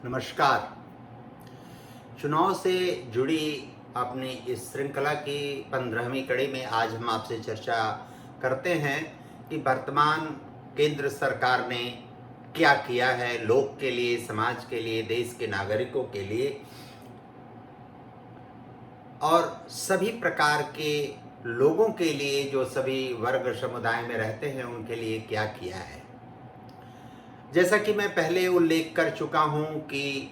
नमस्कार। चुनाव से जुड़ी अपनी इस श्रृंखला की 15वीं कड़ी में आज हम आपसे चर्चा करते हैं कि वर्तमान केंद्र सरकार ने क्या किया है लोग के लिए, समाज के लिए, देश के नागरिकों के लिए और सभी प्रकार के लोगों के लिए, जो सभी वर्ग समुदाय में रहते हैं उनके लिए क्या किया है। जैसा कि मैं पहले उल्लेख कर चुका हूं कि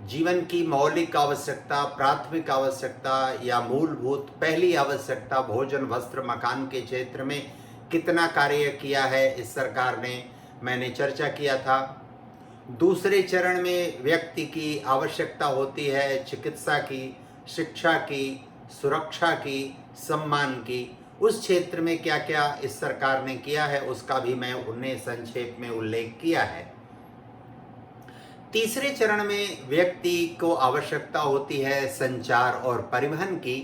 जीवन की मौलिक आवश्यकता, प्राथमिक आवश्यकता या मूलभूत पहली आवश्यकता भोजन, वस्त्र, मकान के क्षेत्र में कितना कार्य किया है इस सरकार ने, मैंने चर्चा किया था। दूसरे चरण में व्यक्ति की आवश्यकता होती है चिकित्सा की, शिक्षा की, सुरक्षा की, सम्मान की। उस क्षेत्र में क्या क्या इस सरकार ने किया है उसका भी मैं उन्हें संक्षेप में उल्लेख किया है। तीसरे चरण में व्यक्ति को आवश्यकता होती है संचार और परिवहन की।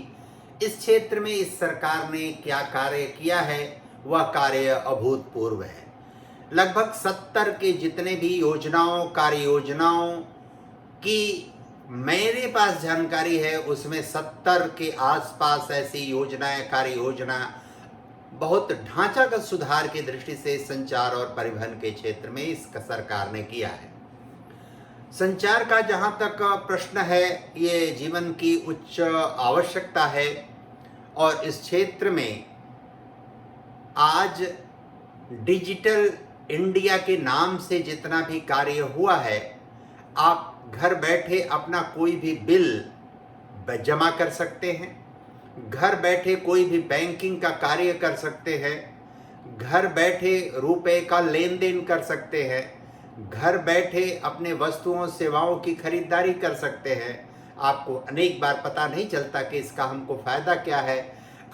इस क्षेत्र में इस सरकार ने क्या कार्य किया है वह कार्य अभूतपूर्व है। लगभग 70 के जितने भी योजनाओं, कार्य योजनाओं की मेरे पास जानकारी है उसमें 70 के आसपास ऐसी योजनाएं, कार्य योजना बहुत ढांचागत सुधार की दृष्टि से संचार और परिवहन के क्षेत्र में इस सरकार ने किया है। संचार का जहां तक प्रश्न है, ये जीवन की उच्च आवश्यकता है और इस क्षेत्र में आज डिजिटल इंडिया के नाम से जितना भी कार्य हुआ है, आप घर बैठे अपना कोई भी बिल जमा कर सकते हैं, घर बैठे कोई भी बैंकिंग का कार्य कर सकते हैं, घर बैठे रुपए का लेन देन कर सकते हैं, घर बैठे अपने वस्तुओं सेवाओं की खरीदारी कर सकते हैं। आपको अनेक बार पता नहीं चलता कि इसका हमको फायदा क्या है।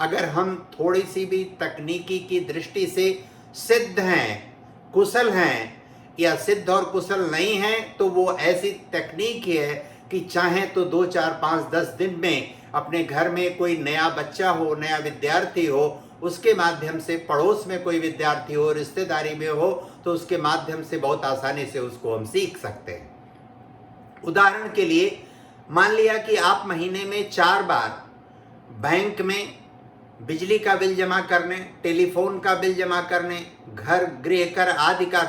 अगर हम थोड़ी सी भी तकनीकी की दृष्टि से सिद्ध हैं, कुशल हैं या सिद्ध और कुशल नहीं हैं, तो वो ऐसी तकनीक है कि चाहे तो 2, 4, 5, 10 दिन में अपने घर में कोई नया बच्चा हो, नया विद्यार्थी हो, उसके माध्यम से, पड़ोस में कोई विद्यार्थी हो, रिश्तेदारी में हो, तो उसके माध्यम से बहुत आसानी से उसको हम सीख सकते हैं। उदाहरण के लिए मान लिया कि आप महीने में 4 बार बैंक में बिजली का बिल जमा करने, टेलीफोन का बिल जमा करने, घर गृह कर आदि का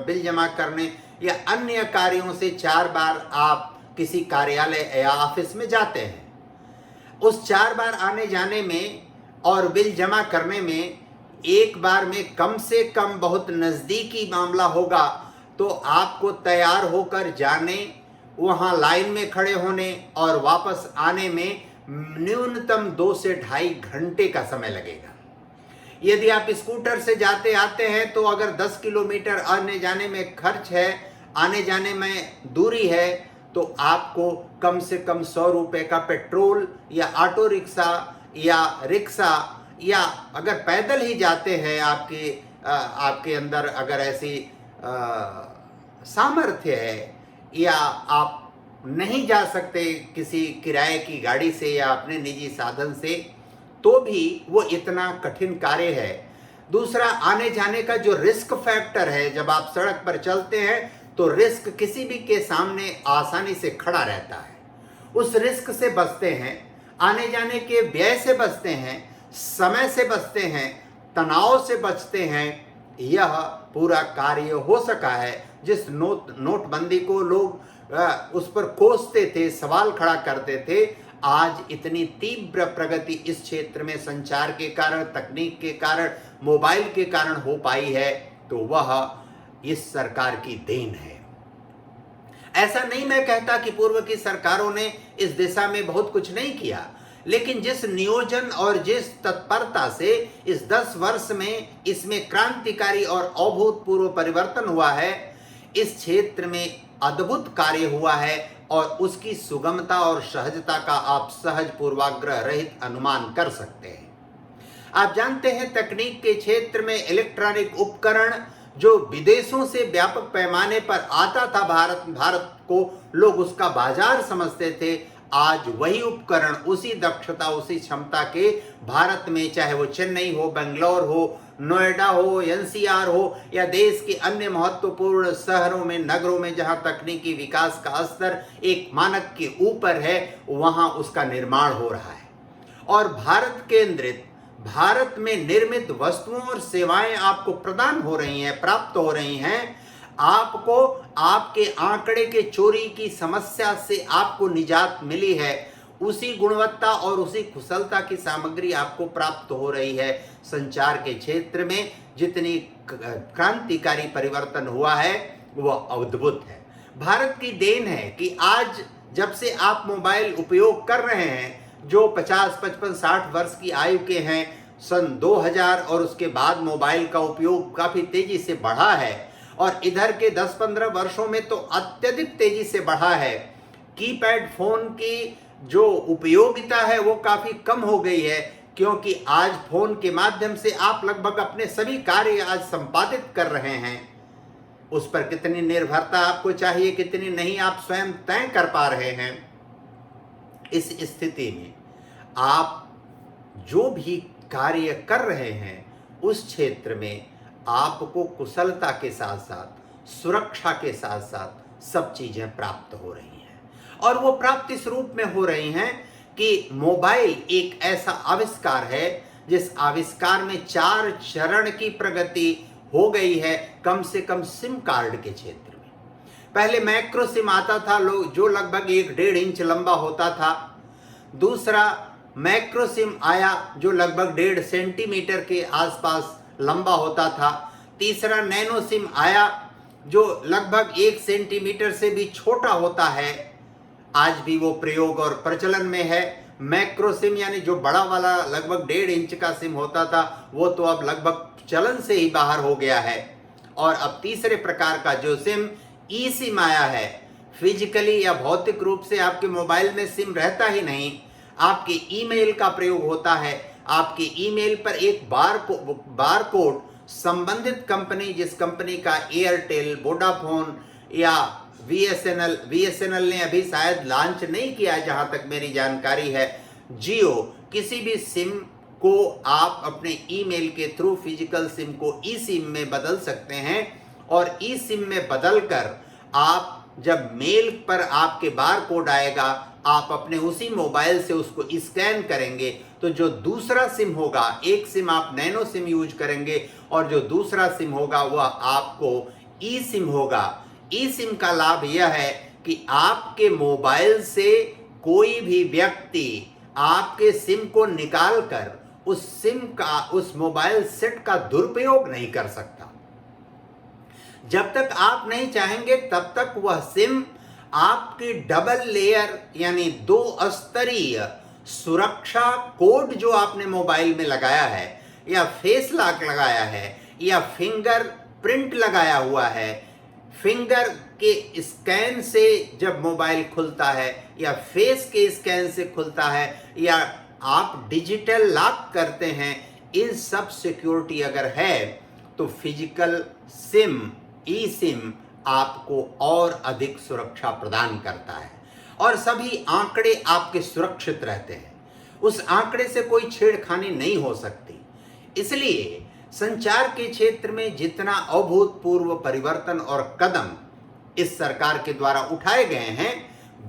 बिल जमा करने या अन्य कार्यों से 4 बार आप किसी कार्यालय या ऑफिस में जाते हैं। उस 4 बार आने जाने में और बिल जमा करने में एक बार में कम से कम बहुत नज़दीकी मामला होगा, तो आपको तैयार होकर जाने, वहाँ लाइन में खड़े होने और वापस आने में न्यूनतम 2 से ढाई घंटे का समय लगेगा। यदि आप स्कूटर से जाते आते हैं तो अगर 10 किलोमीटर आने जाने में खर्च है, आने जाने में दूरी है, तो आपको कम से कम 100 रुपये का पेट्रोल या ऑटो रिक्शा या रिक्शा, या अगर पैदल ही जाते हैं, आपके अंदर अगर ऐसी सामर्थ्य है या आप नहीं जा सकते किसी किराए की गाड़ी से या अपने निजी साधन से, तो भी वो इतना कठिन कार्य है। दूसरा, आने जाने का जो रिस्क फैक्टर है, जब आप सड़क पर चलते हैं तो रिस्क किसी भी के सामने आसानी से खड़ा रहता है। उस रिस्क से बचते हैं, आने जाने के व्यय से बचते हैं, समय से बचते हैं, तनाव से बचते हैं। यह पूरा कार्य हो सका है। जिस नोटबंदी को लोग उस पर कोसते थे, सवाल खड़ा करते थे, आज इतनी तीव्र प्रगति इस क्षेत्र में संचार के कारण, तकनीक के कारण, मोबाइल के कारण हो पाई है, तो वह इस सरकार की देन है। ऐसा नहीं मैं कहता कि पूर्व की सरकारों ने इस दिशा में बहुत कुछ नहीं किया, लेकिन जिस नियोजन और जिस तत्परता से इस 10 वर्ष में इसमें क्रांतिकारी और अभूतपूर्व परिवर्तन हुआ है, इस क्षेत्र में अद्भुत कार्य हुआ है और उसकी सुगमता और सहजता का आप सहज पूर्वाग्रह रहित अनुमान कर सकते हैं। आप जानते हैं, तकनीक के क्षेत्र में इलेक्ट्रॉनिक उपकरण जो विदेशों से व्यापक पैमाने पर आता था, भारत को लोग उसका बाजार समझते थे, आज वही उपकरण, उसी दक्षता, उसी क्षमता के भारत में, चाहे वो चेन्नई हो, बेंगलोर हो, नोएडा हो, एनसीआर हो या देश के अन्य महत्वपूर्ण शहरों में, नगरों में जहां तकनीकी विकास का स्तर एक मानक के ऊपर है, वहां उसका निर्माण हो रहा है। और भारत केंद्रित, भारत में निर्मित वस्तुओं और सेवाएं आपको प्रदान हो रही हैं, प्राप्त हो रही हैं। आपको आपके आंकड़े के चोरी की समस्या से आपको निजात मिली है, उसी गुणवत्ता और उसी कुशलता की सामग्री आपको प्राप्त हो रही है। संचार के क्षेत्र में जितनी क्रांतिकारी परिवर्तन हुआ है वह अद्भुत है। भारत की देन है कि आज जब से आप मोबाइल उपयोग कर रहे हैं, जो 50, 55, 60 वर्ष की आयु के हैं, सन 2000 और उसके बाद मोबाइल का उपयोग काफ़ी तेजी से बढ़ा है और इधर के 10-15 वर्षों में तो अत्यधिक तेजी से बढ़ा है। कीपैड फोन की जो उपयोगिता है वो काफ़ी कम हो गई है, क्योंकि आज फोन के माध्यम से आप लगभग अपने सभी कार्य आज संपादित कर रहे हैं। उस पर कितनी निर्भरता आपको चाहिए, कितनी नहीं, आप स्वयं तय कर पा रहे हैं। इस स्थिति में आप जो भी कार्य कर रहे हैं उस क्षेत्र में आपको कुशलता के साथ साथ, सुरक्षा के साथ साथ सब चीजें प्राप्त हो रही हैं। और वो प्राप्त इस रूप में हो रही हैं कि मोबाइल एक ऐसा आविष्कार है जिस आविष्कार में 4 चरण की प्रगति हो गई है, कम से कम सिम कार्ड के क्षेत्र में। पहले मैक्रो सिम आता था, जो लगभग 1-1.5 इंच लंबा होता था। दूसरा मैक्रो सिम आया जो लगभग 1.5 सेंटीमीटर के आसपास लंबा होता था। तीसरा नैनो सिम आया जो लगभग 1 सेंटीमीटर से भी छोटा होता है। आज भी वो प्रयोग और प्रचलन में है। मैक्रो सिम यानी जो बड़ा वाला लगभग 1.5 इंच का सिम होता था, वो तो अब लगभग चलन से ही बाहर हो गया है। और अब तीसरे प्रकार का जो सिम ई सिम आया है, फिजिकली या भौतिक रूप से आपके मोबाइल में सिम रहता ही नहीं, आपके ईमेल का प्रयोग होता है। आपके ईमेल पर एक बार कोड संबंधित कंपनी, जिस कंपनी का एयरटेल, वोडाफोन या बीएसएनएल ने अभी शायद लॉन्च नहीं किया, जहां तक मेरी जानकारी है, जियो, किसी भी सिम को आप अपने ईमेल के थ्रू फिजिकल सिम को ई सिम में बदल सकते हैं। और ई सिम में बदलकर आप जब मेल पर आपके बार कोड आएगा, आप अपने उसी मोबाइल से उसको स्कैन करेंगे तो जो दूसरा सिम होगा, एक सिम आप नैनो सिम यूज करेंगे और जो दूसरा सिम होगा वह आपको ई सिम होगा। ई सिम का लाभ यह है कि आपके मोबाइल से कोई भी व्यक्ति आपके सिम को निकालकर उस सिम का, उस मोबाइल सेट का दुरुपयोग नहीं कर सकता। जब तक आप नहीं चाहेंगे तब तक वह सिम आपकी डबल लेयर यानी 2 स्तरीय सुरक्षा कोड जो आपने मोबाइल में लगाया है, या फेस लॉक लगाया है, या फिंगर प्रिंट लगाया हुआ है, फिंगर के स्कैन से जब मोबाइल खुलता है या फेस के स्कैन से खुलता है या आप डिजिटल लॉक करते हैं, इन सब सिक्योरिटी अगर है तो फिजिकल सिम, ई सिम आपको और अधिक सुरक्षा प्रदान करता है और सभी आंकड़े आपके सुरक्षित रहते हैं। उस आंकड़े से कोई छेड़खानी नहीं हो सकती। इसलिए संचार के क्षेत्र में जितना अभूतपूर्व परिवर्तन और कदम इस सरकार के द्वारा उठाए गए हैं,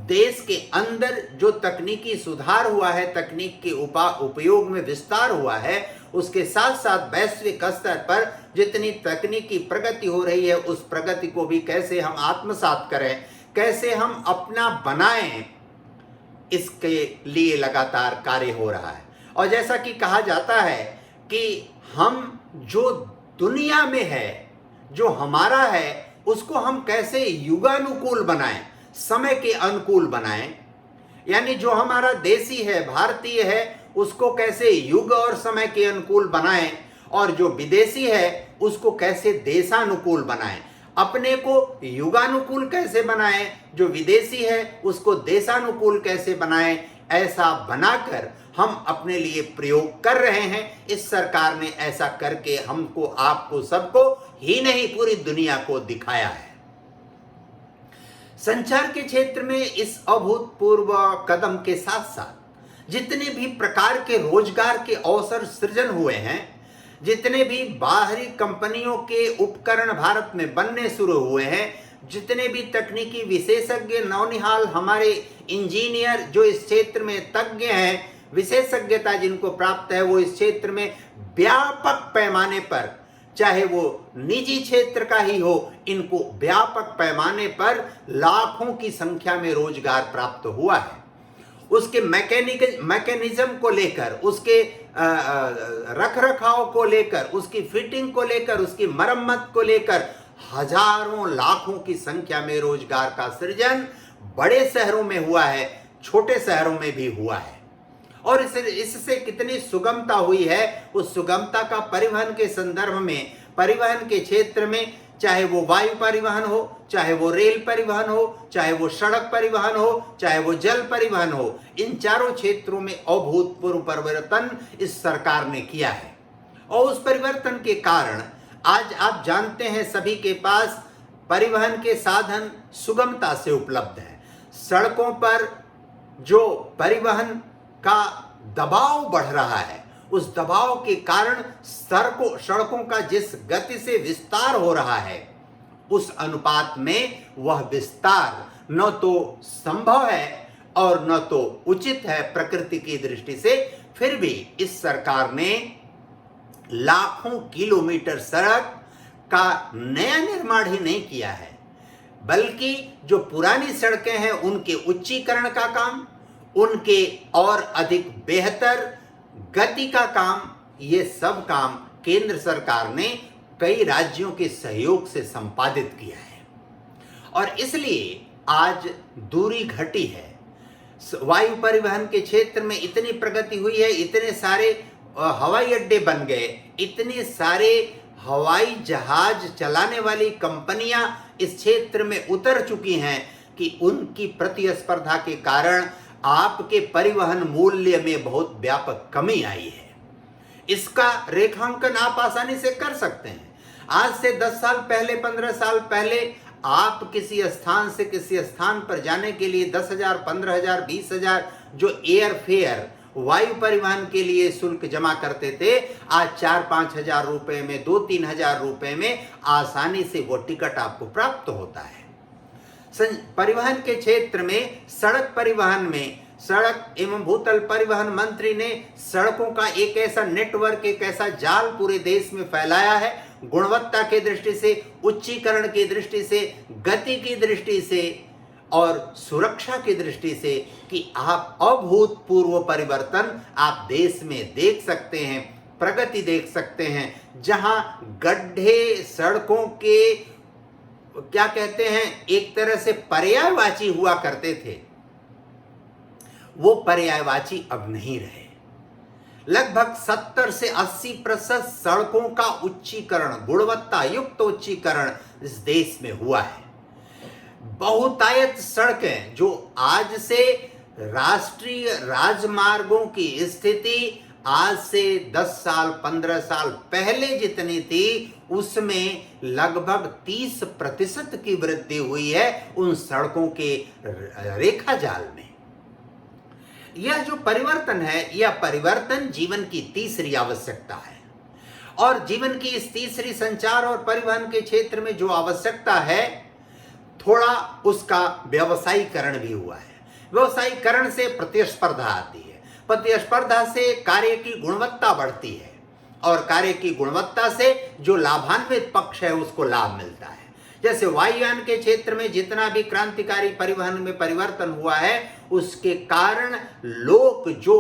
देश के अंदर जो तकनीकी सुधार हुआ है, तकनीक के उपयोग में विस्तार हुआ है, उसके साथ साथ वैश्विक स्तर पर जितनी तकनीकी प्रगति हो रही है, उस प्रगति को भी कैसे हम आत्मसात करें, कैसे हम अपना बनाएं, इसके लिए लगातार कार्य हो रहा है। और जैसा कि कहा जाता है कि हम जो दुनिया में है, जो हमारा है, उसको हम कैसे युगानुकूल बनाएं, समय के अनुकूल बनाएं। यानी जो हमारा देसी है, भारतीय है, उसको कैसे युग और समय के अनुकूल बनाएं, और जो विदेशी है उसको कैसे देशानुकूल बनाएं। अपने को युगानुकूल कैसे बनाएं, जो विदेशी है उसको देशानुकूल कैसे बनाएं, ऐसा बनाकर हम अपने लिए प्रयोग कर रहे हैं। इस सरकार ने ऐसा करके हमको, आपको, सबको ही नहीं, पूरी दुनिया को दिखाया है। संचार के क्षेत्र में इस अभूतपूर्व कदम के साथ साथ जितने भी प्रकार के रोजगार के अवसर सृजन हुए हैं, जितने भी बाहरी कंपनियों के उपकरण भारत में बनने शुरू हुए हैं, जितने भी तकनीकी विशेषज्ञ नौनिहाल हमारे इंजीनियर जो इस क्षेत्र में तज्ञ हैं, विशेषज्ञता जिनको प्राप्त है, वो इस क्षेत्र में व्यापक पैमाने पर, चाहे वो निजी क्षेत्र का ही हो, इनको व्यापक पैमाने पर लाखों की संख्या में रोजगार प्राप्त हुआ है। उसके मैकेनिज्म को लेकर, उसके रख रखाव को लेकर, उसकी फिटिंग को लेकर, उसकी मरम्मत को लेकर हजारों लाखों की संख्या में रोजगार का सृजन बड़े शहरों में हुआ है, छोटे शहरों में भी हुआ है। और इससे कितनी सुगमता हुई है, उस सुगमता का परिवहन के संदर्भ में, परिवहन के क्षेत्र में, चाहे वो वायु परिवहन हो, चाहे वो रेल परिवहन हो, चाहे वो सड़क परिवहन हो, चाहे वो जल परिवहन हो, इन चारों क्षेत्रों में अभूतपूर्व परिवर्तन इस सरकार ने किया है। और उस परिवर्तन के कारण आज आप जानते हैं सभी के पास परिवहन के साधन सुगमता से उपलब्ध हैं। सड़कों पर जो परिवहन का दबाव बढ़ रहा है, उस दबाव के कारण सड़कों का जिस गति से विस्तार हो रहा है, उस अनुपात में वह विस्तार न तो संभव है और न तो उचित है प्रकृति की दृष्टि से। फिर भी इस सरकार ने लाखों किलोमीटर सड़क का नया निर्माण ही नहीं किया है, बल्कि जो पुरानी सड़कें हैं उनके उच्चीकरण का काम, उनके और अधिक बेहतर गति का काम, ये सब काम केंद्र सरकार ने कई राज्यों के सहयोग से संपादित किया है। और इसलिए आज दूरी घटी है, वायु परिवहन के क्षेत्र में इतनी प्रगति हुई है, इतने सारे हवाई अड्डे बन गए, इतने सारे हवाई जहाज चलाने वाली कंपनियां इस क्षेत्र में उतर चुकी हैं कि उनकी प्रतिस्पर्धा के कारण आपके परिवहन मूल्य में बहुत व्यापक कमी आई है। इसका रेखांकन आप आसानी से कर सकते हैं। आज से 10 साल पहले, 15 साल पहले आप किसी स्थान से किसी स्थान पर जाने के लिए 10,000, 15,000, 20,000 जो एयर फेयर वायु परिवहन के लिए शुल्क जमा करते थे, आज 4-5 हजार रुपए में, 2-3 हजार रुपए में आसानी से वो टिकट आपको प्राप्त होता है। परिवहन के क्षेत्र में, सड़क परिवहन में, सड़क एवं भूतल परिवहन मंत्री ने सड़कों का एक ऐसा नेटवर्क, एक ऐसा जाल पूरे देश में फैलाया है, गुणवत्ता की दृष्टि से, उच्चीकरण की दृष्टि से, गति की दृष्टि से और सुरक्षा की दृष्टि से, कि आप अभूतपूर्व परिवर्तन आप देश में देख सकते हैं, प्रगति देख सकते हैं। जहां गड्ढे सड़कों के क्या कहते हैं, एक तरह से पर्यायवाची हुआ करते थे, वो पर्यायवाची अब नहीं रहे। लगभग 70 से 80% सड़कों का उच्चीकरण, गुणवत्ता युक्त उच्चीकरण इस देश में हुआ है। बहुतायत सड़कें जो आज से राष्ट्रीय राजमार्गों की स्थिति आज से 10 साल 15 साल पहले जितनी थी, उसमें लगभग 30% की वृद्धि हुई है उन सड़कों के रेखा जाल में। यह जो परिवर्तन है, यह परिवर्तन जीवन की तीसरी आवश्यकता है। और जीवन की इस तीसरी संचार और परिवहन के क्षेत्र में जो आवश्यकता है, थोड़ा उसका व्यवसायीकरण भी हुआ है। व्यवसायीकरण से प्रतिस्पर्धा आती है, प्रतिस्पर्धा से कार्य की गुणवत्ता बढ़ती है, और कार्य की गुणवत्ता से जो लाभान्वित पक्ष है उसको लाभ मिलता है। जैसे वायुयान के क्षेत्र में जितना भी क्रांतिकारी परिवहन में परिवर्तन हुआ है, उसके कारण लोग जो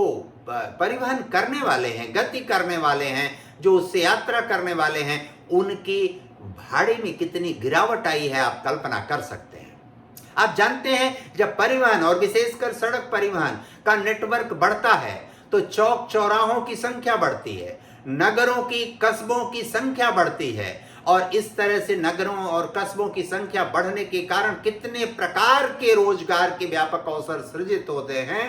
परिवहन करने वाले हैं, गति करने वाले हैं, जो उससे यात्रा करने वाले हैं, उनकी भाड़े में कितनी गिरावट आई है आप कल्पना कर सकते हैं। आप जानते हैं जब परिवहन और विशेषकर सड़क परिवहन का नेटवर्क बढ़ता है तो चौक चौराहों की संख्या बढ़ती है, नगरों की, कस्बों की संख्या बढ़ती है, और इस तरह से नगरों और कस्बों की संख्या बढ़ने के कारण कितने प्रकार के रोजगार के व्यापक अवसर सृजित होते हैं।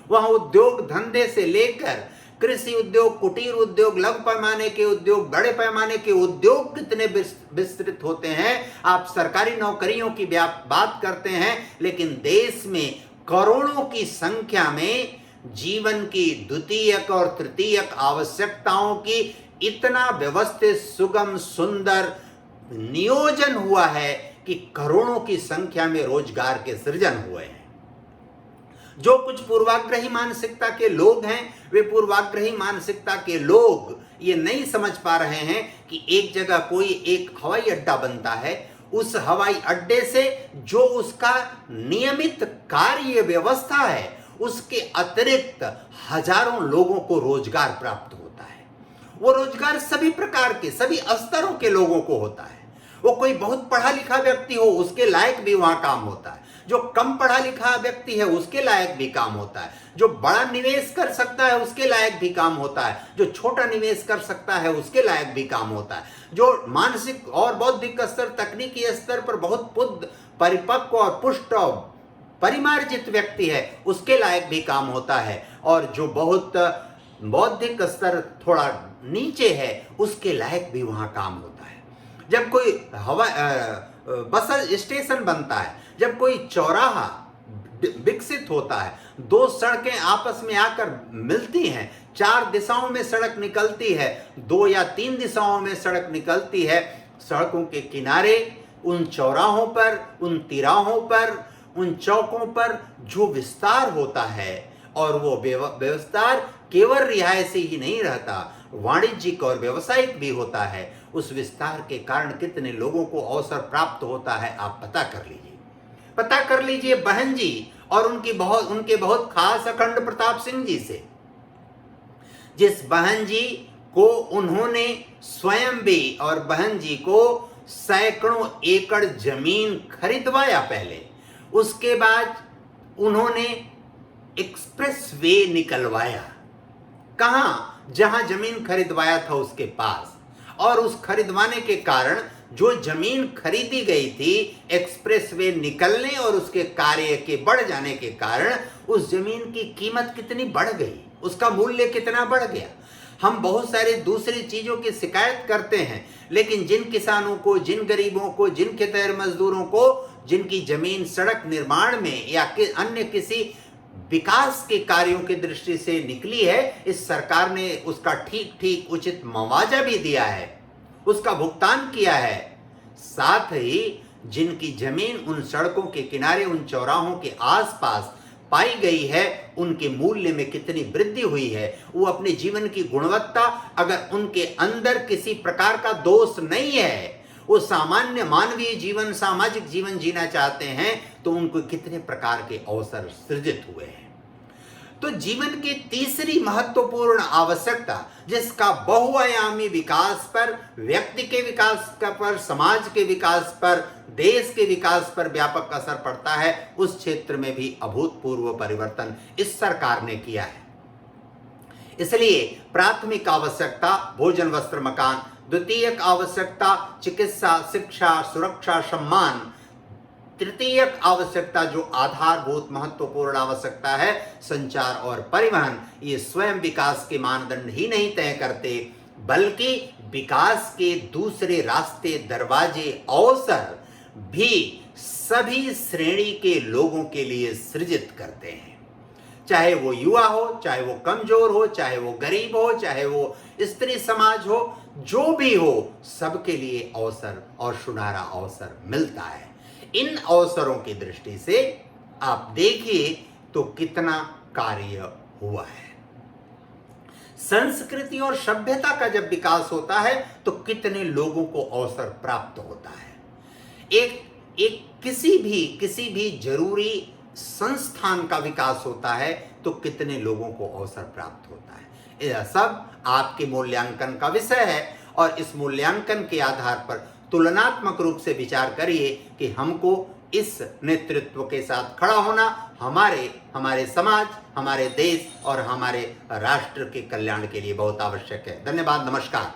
वहां उद्योग धंधे से लेकर कृषि उद्योग, कुटीर उद्योग, लघु पैमाने के उद्योग, बड़े पैमाने के उद्योग कितने विस्तृत होते हैं। आप सरकारी नौकरियों की बात करते हैं, लेकिन देश में करोड़ों की संख्या में जीवन की द्वितीयक और तृतीयक आवश्यकताओं की इतना व्यवस्थित, सुगम, सुंदर नियोजन हुआ है कि करोड़ों की संख्या में रोजगार के सृजन हुए हैं। जो कुछ पूर्वाग्रही मानसिकता के लोग हैं, वे पूर्वाग्रही मानसिकता के लोग ये नहीं समझ पा रहे हैं कि एक जगह कोई एक हवाई अड्डा बनता है, उस हवाई अड्डे से जो उसका नियमित कार्य व्यवस्था है, उसके अतिरिक्त हजारों लोगों को रोजगार प्राप्त होता है। वो रोजगार सभी प्रकार के, सभी स्तरों के लोगों को होता है। वो कोई बहुत पढ़ा लिखा व्यक्ति हो, उसके लायक भी वहां काम होता है। जो कम पढ़ा लिखा व्यक्ति है, उसके लायक भी काम होता है। जो बड़ा निवेश कर सकता है, उसके लायक भी काम होता है। जो छोटा निवेश कर सकता है, उसके लायक भी काम होता है। जो मानसिक और बौद्धिक स्तर, तकनीकी स्तर पर बहुत परिपक्व और पुष्ट और परिमार्जित व्यक्ति है, उसके लायक भी काम होता है। और जो बहुत बौद्धिक स्तर थोड़ा नीचे है, उसके लायक भी वहां काम होता है। जब कोई बस स्टेशन बनता है, जब कोई चौराहा विकसित होता है, दो सड़कें आपस में आकर मिलती हैं, 4 दिशाओं में सड़क निकलती है, 2 या 3 दिशाओं में सड़क निकलती है, सड़कों के किनारे, उन चौराहों पर, उन तिराहों पर, उन चौकों पर जो विस्तार होता है, और वो विस्तार केवल रिहायशी ही नहीं रहता, वाणिज्यिक और व्यवसायिक भी होता है। उस विस्तार के कारण कितने लोगों को अवसर प्राप्त होता है, आप पता कर लीजिए बहन जी और उनके बहुत खास अखंड प्रताप सिंह जी से। जिस बहन जी को उन्होंने स्वयं भी, और बहन जी को सैकड़ों एकड़ जमीन खरीदवाया पहले, उसके बाद उन्होंने एक्सप्रेस वे निकलवाया। कहां? जहां जमीन खरीदवाया था उसके पास। और उस खरीदवाने के कारण जो जमीन खरीदी गई थी, एक्सप्रेस वे निकलने और उसके कार्य के बढ़ जाने के कारण उस जमीन की कीमत कितनी बढ़ गई, उसका मूल्य कितना बढ़ गया। हम बहुत सारी दूसरी चीजों की शिकायत करते हैं, लेकिन जिन किसानों को, जिन गरीबों को, जिन खेतर मजदूरों को, जिनकी जमीन सड़क निर्माण में या अन्य किसी विकास के कार्यों की दृष्टि से निकली है, इस सरकार ने उसका ठीक उचित मुआवजा भी दिया है, उसका भुगतान किया है। साथ ही जिनकी जमीन उन सड़कों के किनारे, उन चौराहों के आसपास पाई गई है, उनके मूल्य में कितनी वृद्धि हुई है। वो अपने जीवन की गुणवत्ता, अगर उनके अंदर किसी प्रकार का दोष नहीं है, वो सामान्य मानवीय जीवन, सामाजिक जीवन जीना चाहते हैं, तो उनको कितने प्रकार के अवसर सृजित हुए हैं। तो जीवन की तीसरी महत्वपूर्ण आवश्यकता, जिसका बहुआयामी विकास पर, व्यक्ति के विकास पर, समाज के विकास पर, देश के विकास पर व्यापक असर पड़ता है, उस क्षेत्र में भी अभूतपूर्व परिवर्तन इस सरकार ने किया है। इसलिए प्राथमिक आवश्यकता भोजन, वस्त्र, मकान, द्वितीयक आवश्यकता चिकित्सा, शिक्षा, सुरक्षा, सम्मान, तृतीयक आवश्यकता जो आधारभूत महत्वपूर्ण आवश्यकता है, संचार और परिवहन, ये स्वयं विकास के मानदंड ही नहीं तय करते, बल्कि विकास के दूसरे रास्ते, दरवाजे, अवसर भी सभी श्रेणी के लोगों के लिए सृजित करते हैं। चाहे वो युवा हो, चाहे वो कमजोर हो, चाहे वो गरीब हो, चाहे वो स्त्री समाज हो, जो भी हो, सबके लिए अवसर और सुनहरा अवसर मिलता है। इन अवसरों की दृष्टि से आप देखिए तो कितना कार्य हुआ है। संस्कृति और सभ्यता का जब विकास होता है तो कितने लोगों को अवसर प्राप्त होता है। एक किसी भी जरूरी संस्थान का विकास होता है तो कितने लोगों को अवसर प्राप्त होता है। यह सब आपके मूल्यांकन का विषय है, और इस मूल्यांकन के आधार पर तुलनात्मक रूप से विचार करिए कि हमको इस नेतृत्व के साथ खड़ा होना हमारे समाज, हमारे देश और हमारे राष्ट्र के कल्याण के लिए बहुत आवश्यक है। धन्यवाद, नमस्कार।